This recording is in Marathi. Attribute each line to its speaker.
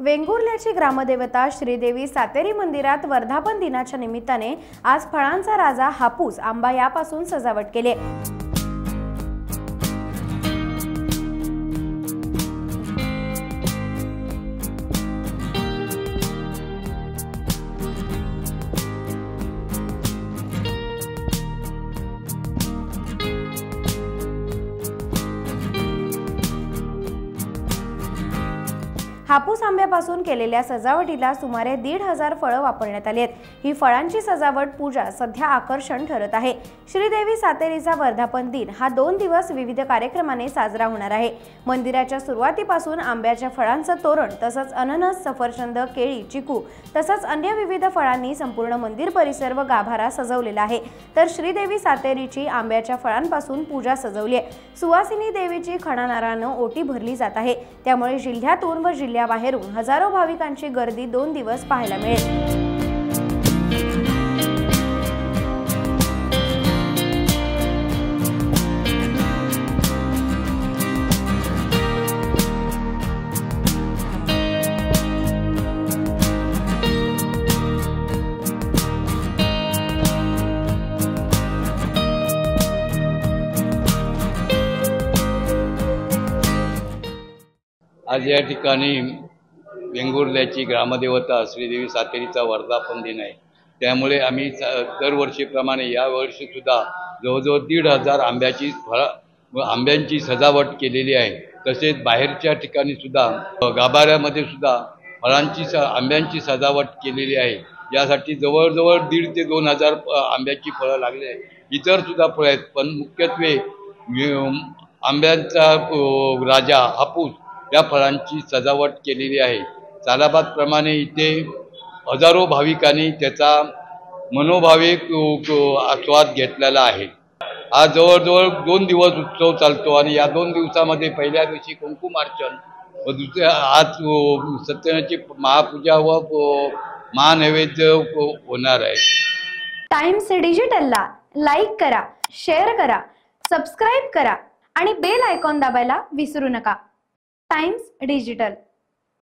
Speaker 1: वेंगुर्ल्याची ग्रामदेवता श्रीदेवी सातेरी मंदिरात वर्धापन दिनाच्या निमित्ताने आज फळांचा राजा हापूस आंबा यापासून सजावट केली। हापूस आंब्यापासून केलेल्या सजावटीला सुमारे 1,500 फळं वापरण्यात आली आहेत। ही फळांची सजावट पूजा सध्या आकर्षण ठरत आहे। श्रीदेवी सातेरीचा वर्धापन दिन हा 2 दिवस विविध कार्यक्रमाने साजरा होणार आहे। मंदिराच्या सुरुवातीपासून आंब्याच्या फळांचं तोरण तसंच अननस, सफरचंद, केळी, चिकू तसंच अन्य विविध फळांनी संपूर्ण मंदिर परिसर व गाभारा सजवलेला आहे। तर श्रीदेवी सातेरीची आंब्याच्या फळांपासून पूजा सजवली आहे। सुवासिनी देवीची खणानारानं ओटी भरली जात आहे। त्यामुळे जिल्ह्यातून व जिल्ह्याबाहेरून हजारो भाविकांची गर्दी 2 दिवस पाहायला मिळेल।
Speaker 2: आज या ठिकाणी वेंगुर्ल्याची ग्रामदेवता श्रीदेवी सातेरीचा वर्धापन दिन आहे। त्यामुळे आम्ही दरवर्षीप्रमाणे या वर्षी सुद्धा जवळजवळ 1,500 आंब्यांची सजावट केलेली आहे। तसेच बाहेरच्या ठिकाणी सुद्धा गाभाऱ्यामध्ये सुद्धा आंब्यांची सजावट केलेली आहे। यासाठी जवळजवळ 1,500 ते 2,000 आंब्याची फळं लागले आहेत। इतर सुद्धा फळं आहेत, पण मुख्यत्वे आंब्यांचा राजा हापूस या फळांची सजावट केलेली आहे। सालाबादप्रमाणे इथे हजारो भाविकांनी त्याचा मनोभाविक आस्वाद घेतलेला आहे। हा जवळजवळ 2 दिवस उत्सव चालतो आणि या 2 दिवसामध्ये पहिल्या दिवशी कुंकुमार्चन व दुसऱ्या आज सत्यनारायणाची महापूजा व महानैवेद्य होणार आहे।
Speaker 1: टाइम्स डिजिटलला लाईक करा, शेअर करा, सबस्क्राइब करा आणि बेल आयकॉन दाबायला विसरू नका। Times digital.